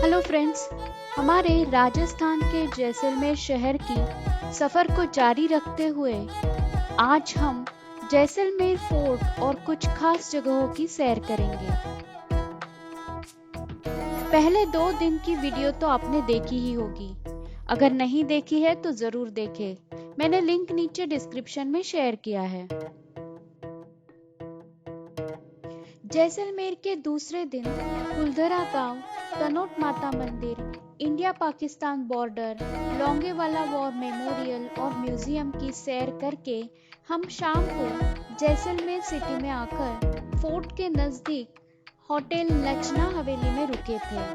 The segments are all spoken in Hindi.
हेलो फ्रेंड्स, हमारे राजस्थान के जैसलमेर शहर की सफ़र को जारी रखते हुए आज हम जैसलमेर फोर्ट और कुछ खास जगहों की सैर करेंगे। पहले 2 दिन की वीडियो तो आपने देखी ही होगी। अगर नहीं देखी है तो ज़रूर देखें। मैंने लिंक नीचे डिस्क्रिप्शन में शेयर किया है। जैसलमेर के दूसरे दिन कुलधरा गांव, तनोट माता मंदिर, India Pakistan border, Longewala war memorial और म्यूजियम की सैर करके हम शाम को जैसलमेर सिटी में आकर फोर्ट के नजदीक होटल नचना हवेली में रुके थे।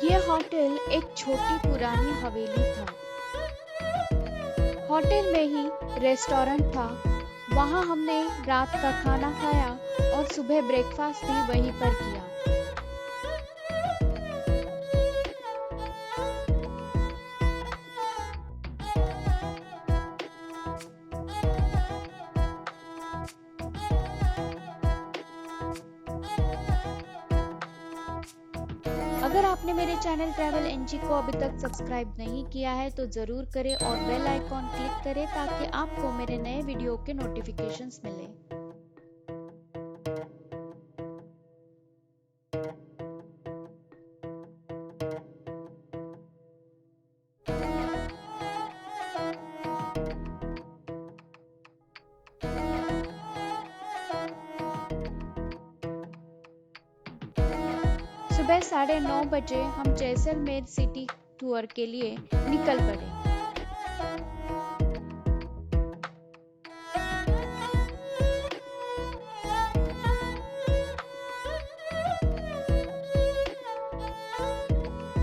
ये होटल एक छोटी पुरानी हवेली था। होटल में ही रेस्टोरेंट था। वहाँ हमने रात का खाना खाया और सुबह ब्रेकफास्ट भी वहीं पर किया। अगर आपने मेरे चैनल ट्रैवल एनजी को अभी तक सब्सक्राइब नहीं किया है तो ज़रूर करें और बेल आइकॉन क्लिक करें ताकि आपको मेरे नए वीडियो के नोटिफिकेशंस मिले। सुबह 9:30 बजे हम जैसलमेर सिटी टूर के लिए निकल पड़े।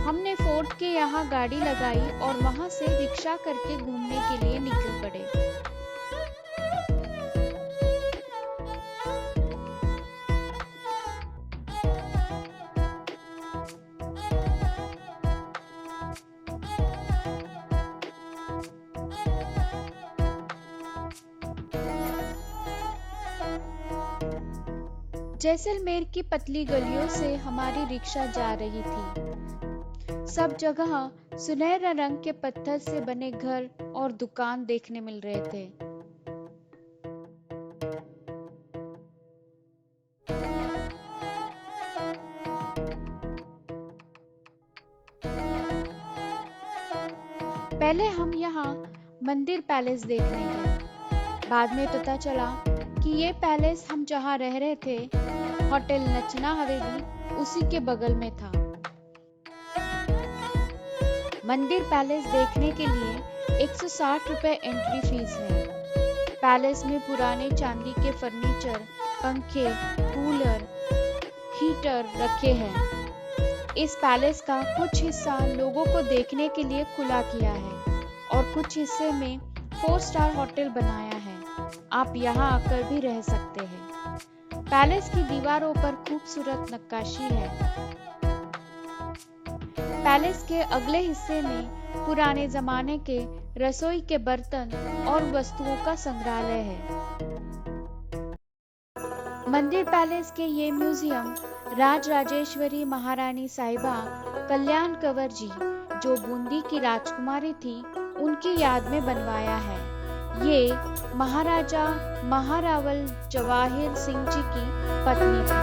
हमने फोर्ट के यहाँ गाड़ी लगाई और वहाँ से रिक्शा करके घूमने के लिए निकल पड़े। जैसलमेर की पतली गलियों से हमारी रिक्शा जा रही थी। सब जगह सुनहरा रंग के पत्थर से बने घर और दुकान देखने मिल रहे थे। पहले हम यहाँ मंदिर पैलेस देखने गए। बाद में पता चला कि ये पैलेस हम जहाँ रह रहे थे, होटल नचना हवेली, उसी के बगल में था। मंदिर पैलेस देखने के लिए 160 रुपए एंट्री फीस है। पैलेस में पुराने चांदी के फर्नीचर, पंखे, कूलर, हीटर रखे हैं। इस पैलेस का कुछ हिस्सा लोगों को देखने के लिए खुला किया है और कुछ हिस्से में 4 स्टार होटल बनाया है। आप यहाँ आकर भी रह सकते हैं। पैलेस की दीवारों पर खूबसूरत नक्काशी है। पैलेस के अगले हिस्से में पुराने जमाने के रसोई के बर्तन और वस्तुओं का संग्रहालय है। मंदिर पैलेस के ये म्यूजियम राजराजेश्वरी महारानी साहिबा कल्याण कंवर जी, जो बूंदी की राजकुमारी थी, उनकी याद में बनवाया है। ये महाराजा महारावल जवाहिर सिंह जी की पत्नी थी।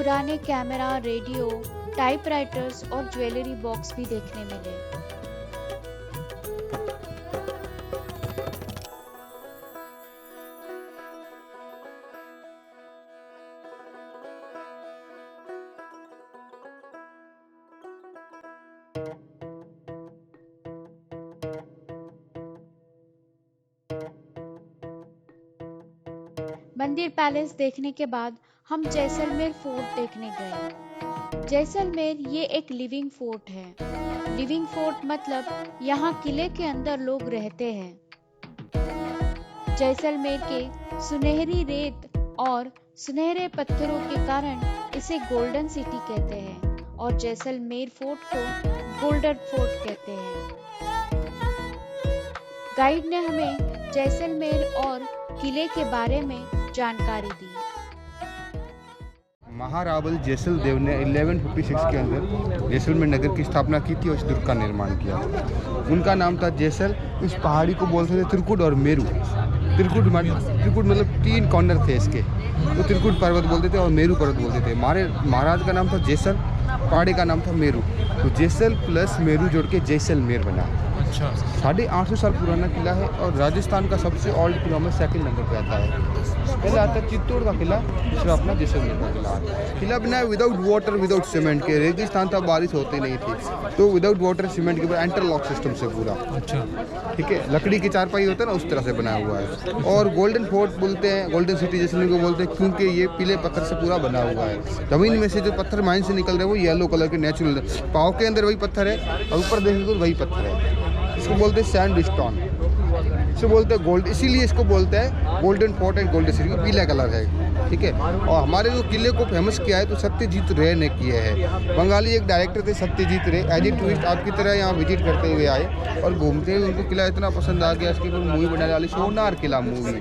पुराने कैमरा, रेडियो, टाइपराइटर्स और ज्वेलरी बॉक्स भी देखने मिले। मंदिर पैलेस देखने के बाद हम जैसलमेर फोर्ट देखने गए। जैसलमेर ये एक लिविंग फोर्ट है। लिविंग फोर्ट मतलब यहाँ किले के अंदर लोग रहते हैं। जैसलमेर के सुनहरी रेत और सुनहरे पत्थरों के कारण इसे गोल्डन सिटी कहते हैं और जैसलमेर फोर्ट को गोल्डन फोर्ट कहते हैं। गाइड ने हमें जैसलमेर और किले के बारे में जानकारी दी। महारावल जैसल देव ने 1156 के अंदर जैसलमेर नगर की स्थापना की थी और इस दुर्ग का निर्माण किया। उनका नाम था जैसल। इस पहाड़ी को बोलते थे त्रिकुट और मेरू। त्रिकुट मतलब 3 कॉर्नर थे इसके, तो त्रिकुट पर्वत बोलते थे और मेरू पर्वत बोलते थे। हमारे महाराज का नाम था जैसल, पहाड़ी का नाम था मेरू, तो जैसल प्लस मेरू जोड़ के जैसलमेर बना। अच्छा। 850 साल पुराना किला है और राजस्थान का सबसे ओल्ड किला में 2nd नंबर पे आता है। पहले आता है चित्तौड़ का किला, दूसरा अपना जैसलमेर का किला। किला बना है विदाउट वाटर, विदाउट सीमेंट के। रेगिस्तान था, बारिश होती नहीं थी, तो विदाउट वाटर सीमेंट के ऊपर इंटरलॉक सिस्टम से पूरा। अच्छा, ठीक है। लकड़ी की चारपाई होता है ना, उस तरह से बनाया हुआ है। और गोल्डन फोर्ट बोलते हैं, गोल्डन सिटी जैसलमेर को बोलते हैं, क्योंकि ये पीले पत्थर से पूरा बना हुआ है। जमीन में से जो पत्थर माइन से निकल रहे हैं वो येलो कलर के नेचुरल, पाव के अंदर वही पत्थर है और ऊपर देखेंगे तो वही पत्थर है। इसको बोलते हैं सैंडस्टोन, इसको बोलते हैं गोल्ड, इसीलिए इसको बोलते हैं golden fort and golden city, पीला कलर है, ठीक है। और हमारे जो किले को फेमस किया है तो सत्यजीत रे ने किया है। बंगाली एक डायरेक्टर थे सत्यजीत रे, एज ए टूरिस्ट आपकी तरह यहाँ विजिट करते हुए आए और घूमते हुए उनको किला इतना पसंद आ गया, इसके ऊपर मूवी बनाने वाली सोनार किला मूवी,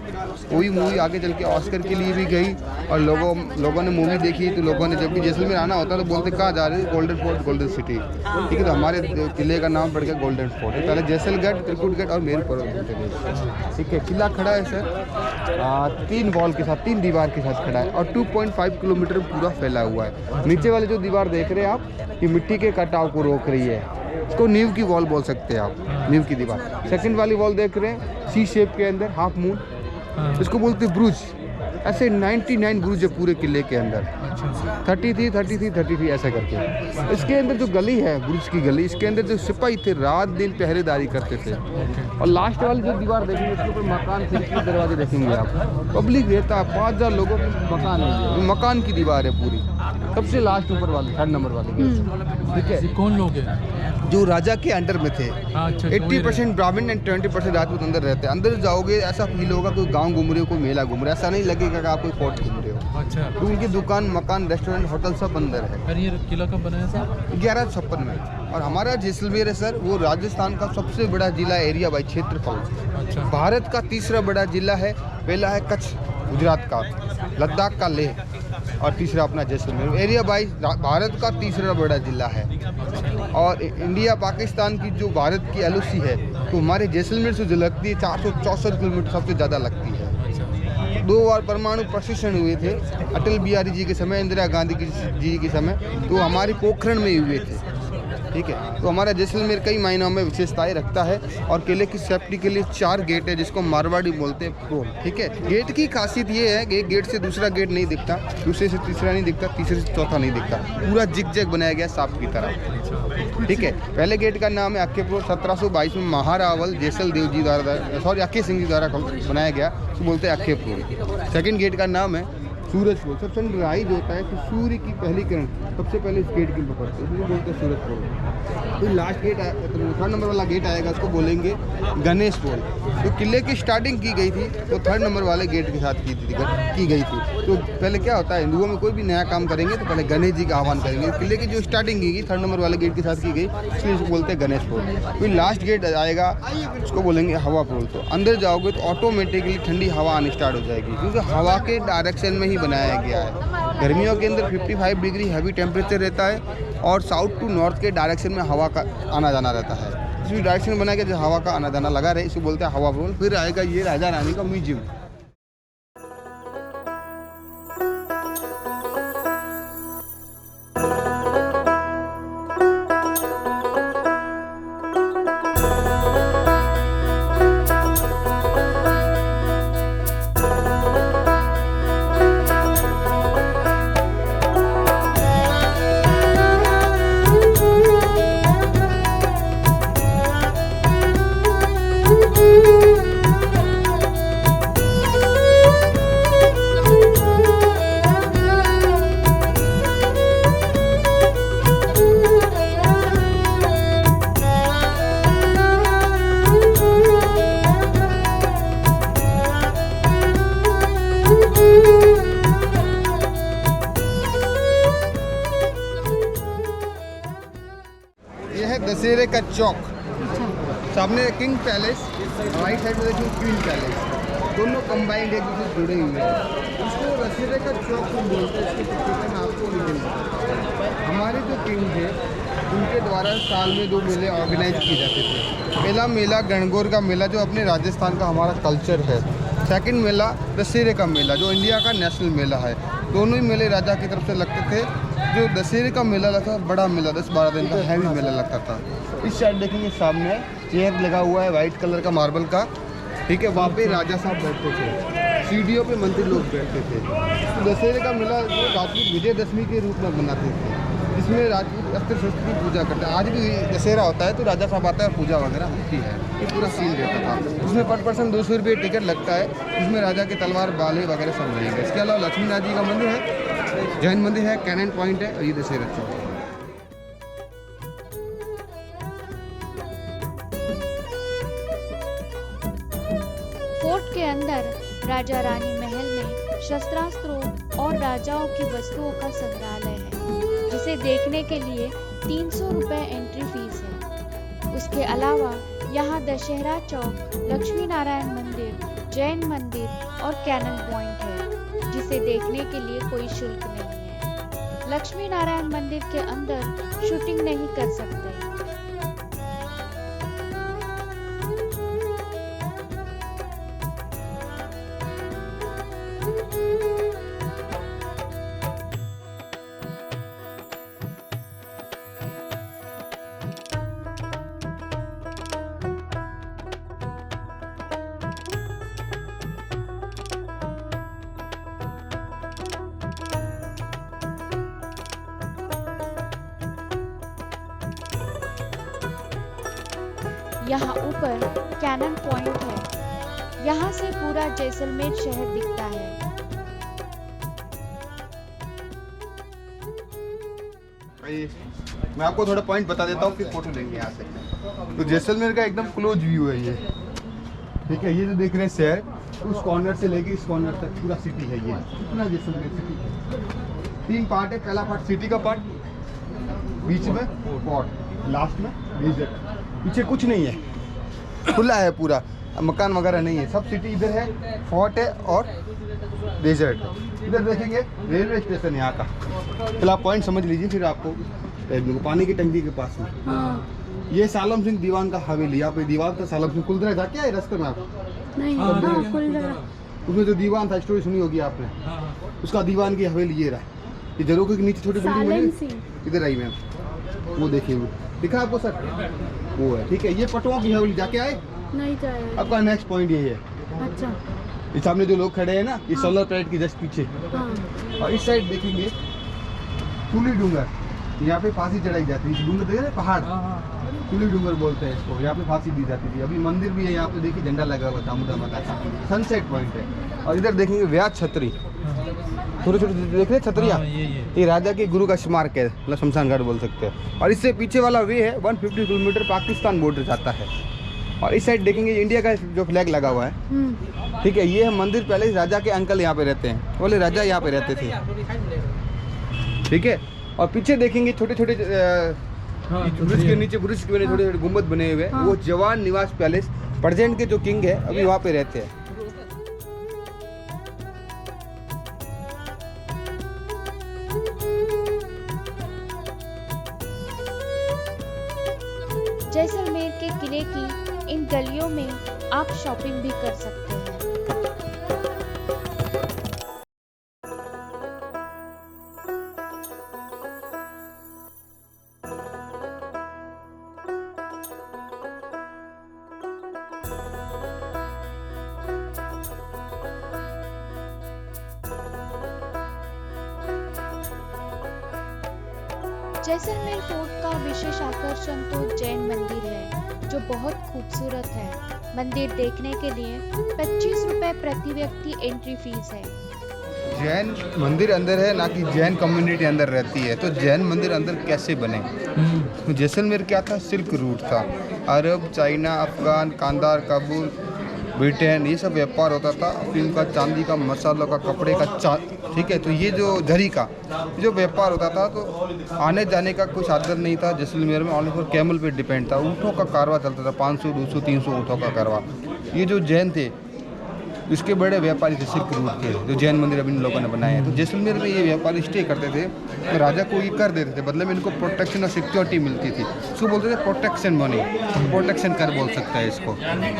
वही मूवी आगे चल के ऑस्कर के लिए भी गई और लोगों ने मूवी देखी। तो लोगों ने जब भी जैसलमेर आना होता तो बोलते कहाँ जा रहे हैं, गोल्डन फोर्ट गोल्डन सिटी, ठीक है। तो हमारे किले का नाम पड़ गया गोल्डन फोर्ट। पहले जैसलगढ़, त्रिकुटगढ़ और मेरू पर्वत बोलते थे, ठीक है। किला खड़ा है सर 3 वॉल के साथ, 3 दीवार के साथ खड़ा है और 2.5 किलोमीटर पूरा फैला हुआ है। नीचे वाले जो दीवार देख रहे हैं आप, ये मिट्टी के कटाव को रोक रही है, इसको नींव की वॉल बोल सकते हैं आप, नींव की दीवार। सेकंड वाली वॉल देख रहे हैं सी शेप के अंदर, हाफ मून, इसको बोलते हैं ब्रुज। ऐसे 99 ब्रुज है पूरे किले के अंदर, 33 ऐसा करके। इसके अंदर जो गली है, ब्रुज की गली, इसके अंदर जो सिपाही थे रात दिन पहरेदारी करते थे। और लास्ट वाली जो दीवार देखेंगे इसके ऊपर मकान, खिड़की, दरवाजे देखेंगे आप, पब्लिक रहता है, 5000 लोगों की मकान है, मकान की दीवार है पूरी। सबसे लास्ट ऊपर वाली 3rd नंबर वाली, ठीक है। कौन लोग हैं? जो राजा के अंडर में थे। 80% ब्राह्मण एंड 20% राजपूत अंदर रहते हैं। अंदर जाओगे ऐसा फील होगा कोई गांव घूम रहे हो, कोई मेला घूम रहे हो, ऐसा नहीं लगेगा कि आप कोई फोर्ट घूम रहे हो। अच्छा। तो उनकी दुकान, मकान, रेस्टोरेंट, होटल सब अंदर है। और ये किला कब बनाया था? 1156 में। और हमारा जैसलमेर है सर, वो राजस्थान का सबसे बड़ा जिला एरिया बाई क्षेत्रफल। अच्छा। भारत का 3रा बड़ा जिला है, पहला है कच्छ गुजरात का, लद्दाख का लेह, और तीसरा अपना जैसलमेर। एरिया वाइज भारत का 3रा बड़ा जिला है। और इंडिया पाकिस्तान की जो भारत की एलओसी है, तो हमारे जैसलमेर से जो लगती है 464 किलोमीटर सबसे ज़्यादा लगती है। 2 बार परमाणु प्रशिक्षण हुए थे, अटल बिहारी जी के समय, इंदिरा गांधी जी के समय, तो हमारी पोखरण में हुए थे, ठीक है। तो हमारा जैसलमेर कई मायनों में विशेषताएं रखता है। और किले की सेफ्टी के लिए 4 गेट है, जिसको मारवाड़ी बोलते हैं प्रोल, ठीक है। गेट की खासियत ये है कि एक गेट से दूसरा गेट नहीं दिखता, दूसरे से तीसरा नहीं दिखता, तीसरे से चौथा नहीं दिखता, पूरा जिग-जैग बनाया गया सांप की तरह, ठीक है। पहले गेट का नाम है अक्के प्रोल, 1722 में महारावल जैसल देव जी द्वारा, सॉरी अक्के सिंह जी द्वारा बनाया गया, तो बोलते हैं अक्के प्रोल। सेकेंड गेट का नाम है सूरज पोल। सब सनराइज होता है कि सूर्य की पहली किरण सबसे पहले इस गेट की पकड़ते हैं, इसलिए बोलते हैं सूरज पोल। तो लास्ट गेट 3rd नंबर वाला गेट आएगा, उसको बोलेंगे गणेश पोल। तो किले की स्टार्टिंग की गई थी तो 3rd नंबर वाले गेट के साथ की गई थी। तो पहले क्या होता है, हिंदुओं में कोई भी नया काम करेंगे तो पहले गणेश जी का आह्वान करेंगे। किले की जो स्टार्टिंग की गई 3rd नंबर वाले गेट के साथ की गई, इसलिए इसको बोलते हैं गणेश पोल। फिर लास्ट गेट आएगा, उसको बोलेंगे हवा पोल। तो अंदर जाओगे तो ऑटोमेटिकली ठंडी हवा आनी स्टार्ट हो जाएगी, क्योंकि हवा के डायरेक्शन में ही बनाया गया है। गर्मियों के अंदर 55 डिग्री हैवी टेम्परेचर रहता है और साउथ टू नॉर्थ के डायरेक्शन में हवा का आना जाना रहता है। इसी डायरेक्शन बनाया गया जो हवा का आना जाना लगा रहे, इसे बोलते हैं हवा पोल। फिर आएगा ये राजा रानी का म्यूजियम। ये है दशहरे का चौक। सामने किंग पैलेस, राइट साइड में देखिए क्वीन पैलेस, दोनों कंबाइंड एक दूसरे से जुड़े हुए हैं। इसको दशहरे का चौक को बोलते हैं। इसकी पिक्चर आपको नहीं। हमारे जो किंग थे उनके द्वारा साल में 2 मेले ऑर्गेनाइज किए जाते थे। पहला मेला गणगौर का मेला जो अपने राजस्थान का हमारा कल्चर है। सेकंड मेला दशहरे का मेला जो इंडिया का नेशनल मेला है। दोनों ही मेले राजा की तरफ से लगते थे। जो दशहरे का मेला लगता था बड़ा मेला 10-12 दिन का हैवी मेला लगता था। इस साइड देखेंगे सामने चेयर लगा हुआ है वाइट कलर का मार्बल का, ठीक है। वहाँ पे राजा साहब बैठते थे, सीढ़ियों पे मंत्री लोग बैठते थे। तो दशहरे का मेला राजपूत विजयदशमी के रूप में मनाते थे, जिसमें राजपूत अस्त्र शस्त्र की पूजा करते हैं। आज भी दशहरा होता है तो राजा साहब आता है और पूजा वगैरह होती है। ये पूरा सीन रहता था। उसमें पर पर्सन 200 रुपये टिकट लगता है, जिसमें राजा के तलवार बाले वगैरह सब रहेंगे। इसके अलावा लक्ष्मीनाथ जी का मंदिर है, जैन मंदिर है, कैनन पॉइंट है और ये दशहरा चौक है। फोर्ट के अंदर राजा रानी महल में शस्त्रास्त्रों और राजाओं की वस्तुओं का संग्रहालय है, जिसे देखने के लिए 300 रुपये एंट्री फीस है। उसके अलावा यहाँ दशहरा चौक, लक्ष्मी नारायण मंदिर, जैन मंदिर और कैनन पॉइंट है, जिसे देखने के लिए कोई शुल्क नहीं है। लक्ष्मी नारायण मंदिर के अंदर शूटिंग नहीं कर सकते। यहाँ ऊपर कैनन पॉइंट है, यहाँ से पूरा जैसलमेर शहर दिखता है। मैं आपको थोड़ा पॉइंट बता देता हूँ, फिर फोटो लेंगे यहाँ से। तो जैसलमेर का एकदम क्लोज व्यू है ये, ठीक है। ये जो देख रहे हैं शहर, उस कॉर्नर से लेके इस कॉर्नर तक पूरा सिटी है। ये कितना जैसलमेर सिटी 3 पार्ट है। पहला पार्ट सिटी का पार्ट, बीच में फोर्ट, लास्ट में डेजर्ट। पीछे कुछ नहीं है, खुला है पूरा, मकान वगैरह नहीं है। सब सिटी इधर है, फोर्ट है और डेजर्ट। इधर देखेंगे रेलवे स्टेशन यहाँ का। पहले आप पॉइंट समझ लीजिए, फिर आपको पानी की टंकी के पास में। हाँ। ये सालम सिंह दीवान का हवेली, यहाँ पे दीवान था सालम सिंह। कुलदरा जाके आए रास्ते में आप? नहीं। उसमें जो दीवान था, स्टोरी सुनी होगी आपने, उसका दीवान की हवेली ये रहा। ये जरूर के नीचे छोटी बिल्डिंग बनी, इधर आई मैम, वो देखिए, वो दिखा आपको सर, वो है, ठीक है। ये पटवा की हवेली, जाके आए? नहीं जाए। आपका नेक्स्ट पॉइंट यही है। अच्छा। इस सामने जो लोग खड़े हैं ना, ये सोलर प्लेट की जस्ट पीछे। हाँ। और इस साइड देखेंगे चूली डूंगर, यहाँ पे फांसी चढ़ाई जाती है। डूंगर देखे ना, पहाड़, चूली डूंगर बोलते हैं इसको। यहाँ पे फांसी दी जाती थी। अभी मंदिर भी है यहाँ पे, देखिए झंडा लगा हुआ दामोदर माता का। सनसेट पॉइंट है। और इधर देखेंगे व्याज छतरी, छोटे छोटे देख रहे छतरियाँ, ये राजा के गुरु का स्मारक है, मतलब शमशान घाट बोल सकते हैं। और इससे पीछे वाला वे है 150 किलोमीटर पाकिस्तान बॉर्डर जाता है। और इस साइड देखेंगे इंडिया का जो फ्लैग लगा हुआ है, ठीक है। ये है मंदिर पैलेस, राजा के अंकल यहाँ पे रहते हैं, बोले राजा यहाँ पे रहते थे, ठीक है। और पीछे देखेंगे छोटे छोटे ब्रिज के नीचे, ब्रिज के छोटे छोटे गुम्बद बने हुए हैं, वो जवान निवास पैलेस, प्रेजेंट के जो किंग है अभी वहाँ पे रहते हैं। जैसलमेर के किले की इन गलियों में आप शॉपिंग भी कर सकते हैं। जैसलमेर फोर्ट का विशेष आकर्षण तो जैन मंदिर है, जो बहुत खूबसूरत है। मंदिर देखने के लिए 25 रुपए प्रति व्यक्ति एंट्री फीस है। जैन मंदिर अंदर है ना, कि जैन कम्युनिटी अंदर रहती है। तो जैन मंदिर अंदर कैसे बने? तो जैसलमेर क्या था? सिल्क रूट था। अरब, चाइना, अफगान, कांदार, काबुल, ब्रिटेन, ये सब व्यापार होता था फिल्म का, चांदी का, मसालों का, कपड़े का, ठीक है। तो ये जो जरी का जो व्यापार होता था, तो आने जाने का कोई साधन नहीं था जैसलमेर में, ऑनली फॉर कैमल पे डिपेंड था। ऊँटों का कारवा चलता था, 500, 200, 300 ऊँटों का कारवा। ये जो जैन थे इसके बड़े व्यापारी थे सिल्क रूट के, जो जैन मंदिर अभी इन लोगों ने बनाए हैं। तो जैसलमेर में ये व्यापारी स्टे करते थे, तो राजा को ये कर देते थे, बदले में इनको प्रोटेक्शन और सिक्योरिटी मिलती थी। इसको बोलते थे प्रोटेक्शन मनी, प्रोटेक्शन कर बोल सकता है इसको,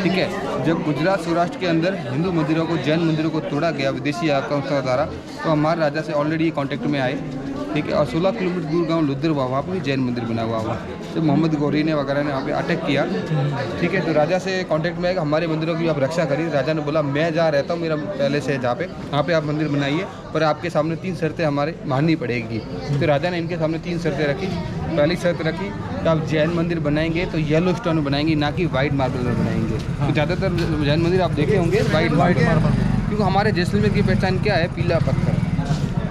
ठीक है। जब गुजरात सौराष्ट्र के अंदर हिंदू मंदिरों को, जैन मंदिरों को तोड़ा गया विदेशी आक्रमणों द्वारा, तो हमारे राजा से ऑलरेडी कॉन्टेक्ट में आए, ठीक है। और 16 किलोमीटर दूर गाँव लुद्रवा, वहाँ पर भी जैन मंदिर बना हुआ। तो मोहम्मद गौरी ने वगैरह ने वहाँ पे अटैक किया, ठीक है। तो राजा से कांटेक्ट में आएगा, हमारे मंदिरों की आप रक्षा करिए। राजा ने बोला मैं जहाँ रहता हूँ मेरा पैलेस है जहाँ पे, वहाँ पे आप मंदिर बनाइए, पर आपके सामने 3 शर्तें हमारे माननी पड़ेगी। तो राजा ने इनके सामने 3 शर्तें रखी। पहली शर्त रखी कि आप जैन मंदिर बनाएंगे तो येलो स्टोन में बनाएंगे, ना कि वाइट मार्बल में बनाएंगे। तो ज़्यादातर जैन मंदिर आप देखे होंगे वाइट मार्बल, क्योंकि हमारे जैसलमेर की पहचान क्या है, पीला पत्थर,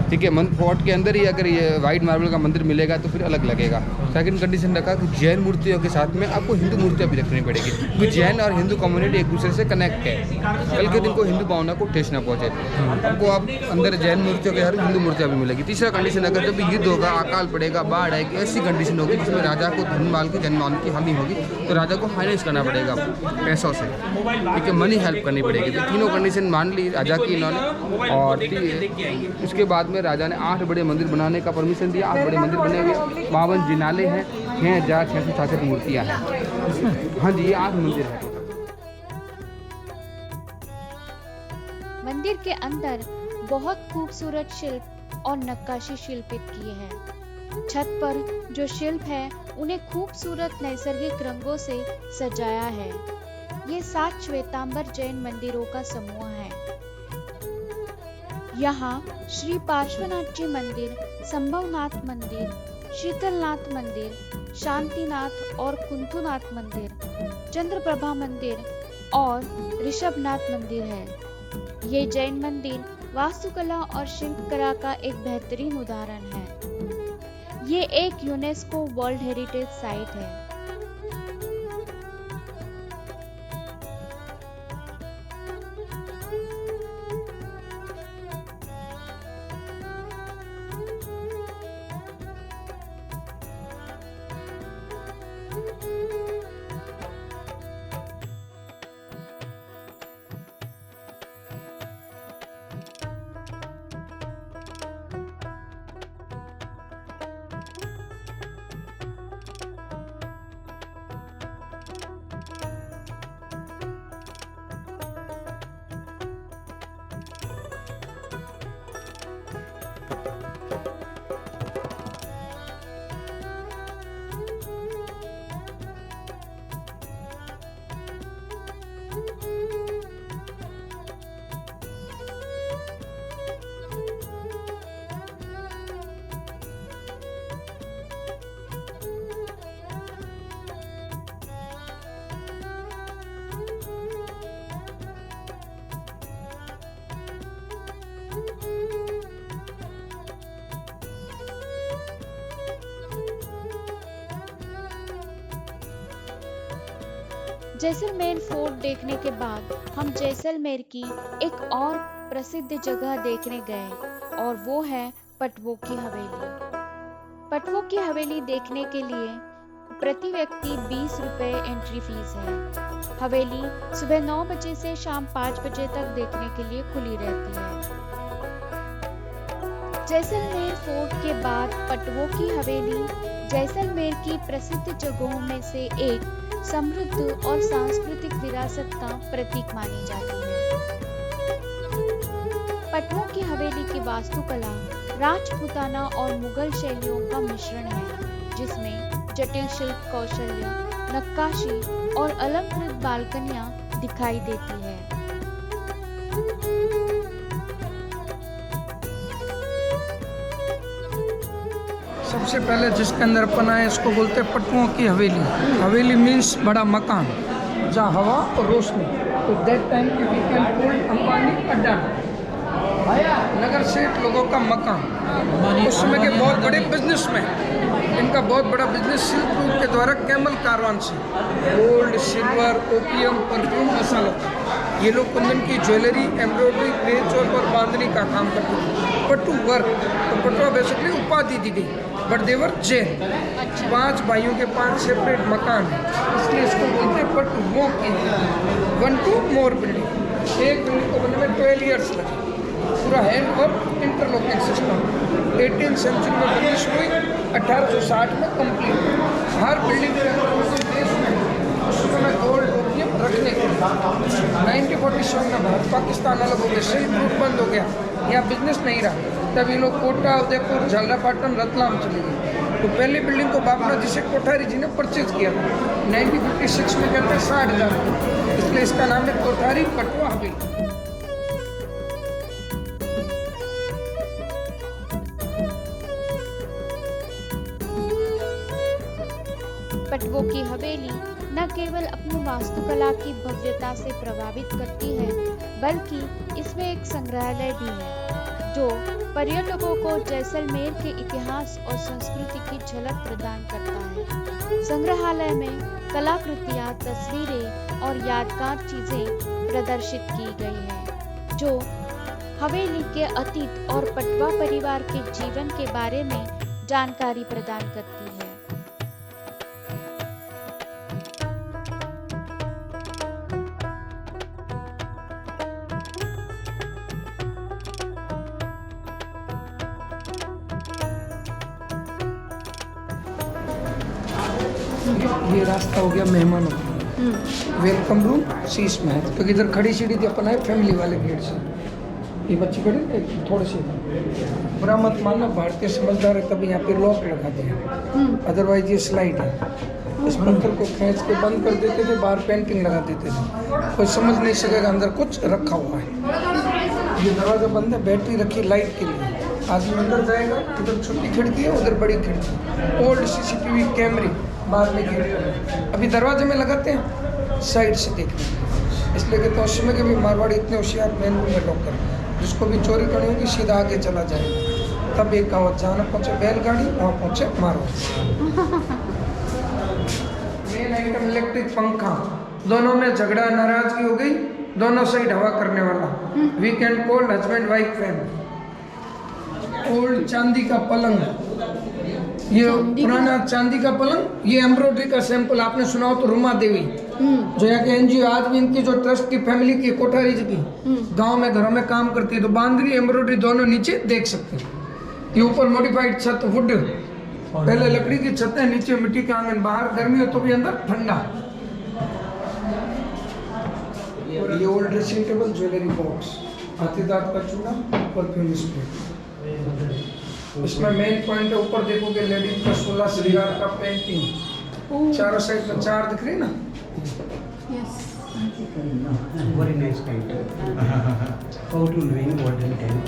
ठीक है। फोर्ट के अंदर ही अगर ये वाइट मार्बल का मंदिर मिलेगा तो फिर अलग लगेगा। सेकंड कंडीशन रखा कि जैन मूर्तियों के साथ में आपको हिंदू मूर्तियाँ भी रखनी पड़ेगी, क्योंकि जैन और हिंदू कम्युनिटी एक दूसरे से कनेक्ट है। कल के दिन को हिंदू भावना को ठेस ना पहुँचे, आपको आप अंदर जैन मूर्तियों के हर हिंदू मूर्तियाँ भी मिलेगी। तीसरा कंडीशन, अगर जब युद्ध होगा, अकाल पड़ेगा, बाढ़ आएगी, ऐसी कंडीशन होगी जिसमें राजा को धन माल की, जन माल की हानि होगी, तो राजा को फाइनेंस करना पड़ेगा पैसों से, ठीक है, मनी हेल्प करनी पड़ेगी। तो तीनों कंडीशन मान ली राजा की इन्होंने। और उसके बाद में राजा ने 8 बड़े मंदिर बनाने का परमिशन दिया। 8 बड़े मंदिर बने हुए, 52 जिनाले हैं, 6666 मूर्तियाँ हैं। हाँ जी, ये 8 मंदिर है। मंदिर के अंदर बहुत खूबसूरत शिल्प और नक्काशी शिल्पित की है। छत पर जो शिल्प है उन्हें खूबसूरत नैसर्गिक रंगों से सजाया है। ये 7 श्वेतांबर जैन मंदिरों का समूह है। यहाँ श्री पार्श्वनाथ जी मंदिर, संभवनाथ मंदिर, शीतलनाथ मंदिर, शांतिनाथ और कुंथुनाथ मंदिर, चंद्रप्रभा मंदिर और ऋषभनाथ मंदिर है। ये जैन मंदिर वास्तुकला और शिल्पकला का एक बेहतरीन उदाहरण है। ये एक यूनेस्को वर्ल्ड हेरिटेज साइट है। जैसलमेर फोर्ट देखने के बाद हम जैसलमेर की एक और प्रसिद्ध जगह देखने गए और वो है पटवों की हवेली। पटवों की हवेली देखने के लिए प्रति व्यक्ति 20 रुपए एंट्री फीस है। हवेली सुबह 9 बजे से शाम 5 बजे तक देखने के लिए खुली रहती है। जैसलमेर फोर्ट के बाद पटवों की हवेली जैसलमेर की प्रसिद्ध जगहों में से एक समृद्ध और सांस्कृतिक विरासत का प्रतीक मानी जाती है। पटवों की हवेली की वास्तुकला राजपूताना और मुगल शैलियों का मिश्रण है, जिसमें जटिल शिल्प कौशल्य, नक्काशी और अलंकृत बालकनियां दिखाई देती है। सबसे पहले जिसके अंदर अपन आए इसको बोलते हैं पटवों की हवेली। हवेली मीन्स बड़ा मकान जहाँ हवा और रोशनी। तो दैट टाइम की वी कैन कॉल अंबानी अड्डा, नगर सेठ लोगों का मकान। उस समय के बहुत बड़े बिजनेसमैन, इनका बहुत बड़ा बिजनेस सिल्क रूट के द्वारा कैमल कारवान से गोल्ड, सिल्वर, ओपियम, परफ्यूम, मसालों ये लोग कुंदन की ज्वेलरी, एम्ब्रॉयडरी, पेच और बांधनी का काम करते थे। पट्टू वर्क, तो पटवा बेसिकली उपाधि दी गई, बट देवर जैन। 5 भाइयों के 5 सेपरेट मकान हैं, इसलिए इसको बोलते हैं पट्टू। वो 1 to more बिल्डिंग, एक बिल्डिंग को बनने में 12 ईयर्स लगे। पूरा hand work interlocking system 18th century में फिनिश हुई, 1860 में कंप्लीट। हर बिल्डिंग के अंदर देश में उस समय गोल्ड रखने के लिए 1947 में भारत पाकिस्तान अलग हो गया, सिल्क रूट बंद हो गया, यहाँ बिजनेस नहीं रहा। तब ये लोग कोटा, उदयपुर, झालरापाटन, रतलाम चले गए। तो पहली बिल्डिंग को बापना जी से कोठारी जी ने परचेज किया था 1956 में, कहते हैं 60,000, इसलिए इसका नाम है कोठारी पटवा हवेली। पटवों की हवेली न केवल अपनी वास्तुकला की भव्यता से प्रभावित करती है, बल्कि इसमें एक संग्रहालय भी है जो पर्यटकों को जैसलमेर के इतिहास और संस्कृति की झलक प्रदान करता है। संग्रहालय में कलाकृतियां, तस्वीरें और यादगार चीजें प्रदर्शित की गई हैं, जो हवेली के अतीत और पटवा परिवार के जीवन के बारे में जानकारी प्रदान करती है। ये रास्ता हो गया मेहमानों का, वेलकम रूम शीश महल, क्योंकि इधर खड़ी सीढ़ी थी अपन आए फैमिली वाले गेट से। ये बच्ची खड़ी थोड़े से, बुरा मत मानना, भारतीय समझदार है तभी यहाँ पे लॉक लगा दिया, अदरवाइज ये स्लाइड है। इस पत्थर को खींच के बंद कर देते थे, बाहर पेंटिंग लगा देते थे, कोई समझ नहीं सकेगा अंदर कुछ रखा हुआ है। ये दरवाजा बंद है, बैटरी रखी लाइट के लिए, आदमी अंदर जाएगा, उधर छोटी खिड़की है, उधर बड़ी खिड़की, ओल्ड CCTV कैमरे बाहर में घेरे, अभी दरवाजे में लगाते हैं साइड से देखने, इसलिए कहते हैं उस समय के भी मारवाड़ी इतने होशियार, मेन रूम में लॉक कर, जिसको भी चोरी करनी होगी सीधा आगे चला जाएगा। तब एक कहावत, जहाँ ना पहुँचे बैलगाड़ी वहाँ पहुँचे मारवाड़ी। मेन आइटम इलेक्ट्रिक पंखा, दोनों में झगड़ा नाराजगी हो गई, दोनों साइड हवा करने वाला, weekend cold husband wife fan. Old चांदी का पलंग, ये पुराना चांदी का पलंग, ये एम्ब्रॉयडरी का सैंपल आपने सुना हो तो रुमा देवी, जो यहाँ के NGO आज भी इनकी जो ट्रस्ट की फैमिली की कोठारी जी की गांव में घरों में काम करती है, तो बांधनी एम्ब्रॉयडरी दोनों नीचे देख सकते हैं। ये ऊपर मॉडिफाइड छत वुड, पहले लकड़ी की छत है, नीचे मिट्टी का आंगन, बाहर गर्मी हो तो भी अंदर ठंडा। और ये old dressing table, jewellery box, हाथीदांत का चूड़ा, परफ्यूम स्प्रे। इसमें मेन पॉइंट है, ऊपर देखोगे लेडीज का 16 श्रृंगार का पेंटिंग, चारों साइड में 4 दिख रही ना। Very nice painting. How to doing modern time.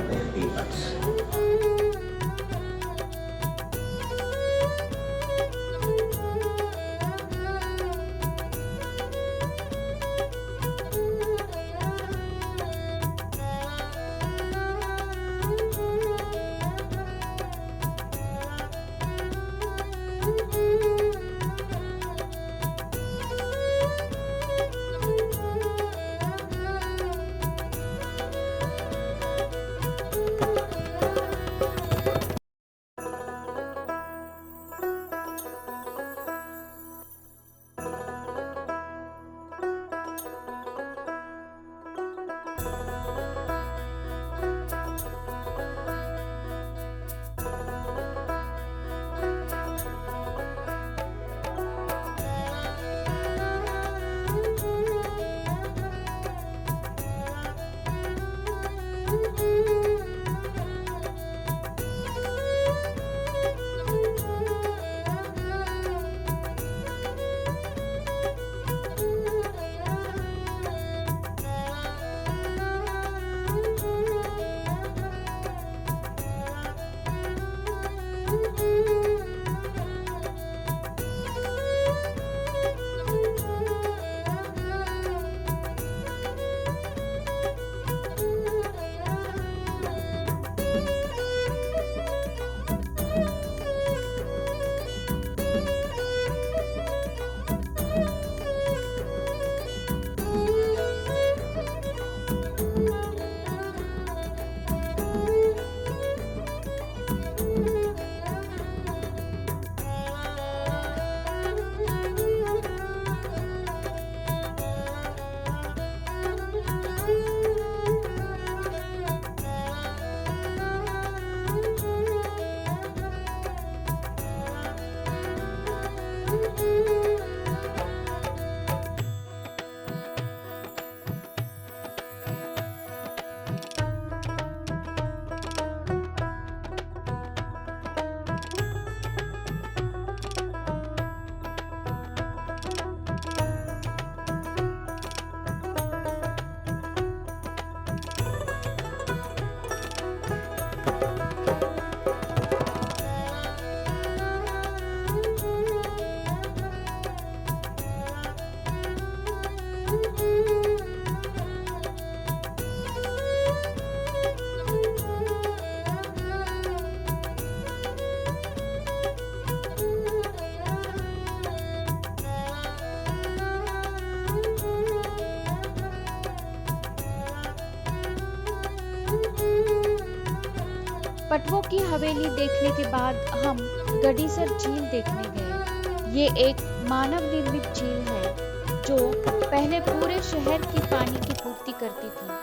पटवों की हवेली देखने के बाद हम गडीसर झील देखने गए। ये एक मानव निर्मित झील है जो पहले पूरे शहर की पानी की पूर्ति करती थी।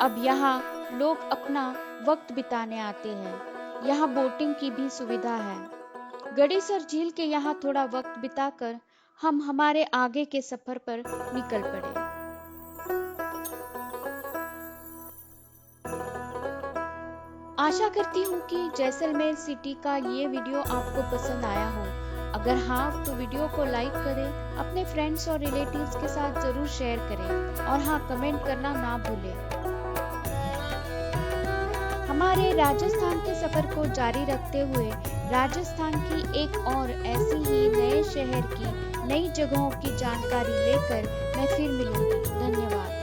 अब यहाँ लोग अपना वक्त बिताने आते हैं। यहाँ बोटिंग की भी सुविधा है। गडीसर झील के यहाँ थोड़ा वक्त बिताकर हम हमारे आगे के सफर पर निकल पड़े। आशा करती हूँ कि जैसलमेर सिटी का ये वीडियो आपको पसंद आया हो। अगर हाँ तो वीडियो को लाइक करें, अपने फ्रेंड्स और रिलेटिव्स के साथ जरूर शेयर करें और हाँ कमेंट करना ना भूलें। हमारे राजस्थान के सफर को जारी रखते हुए राजस्थान की एक और ऐसी ही नए शहर की नई जगहों की जानकारी लेकर मैं फिर मिलूंगी। धन्यवाद।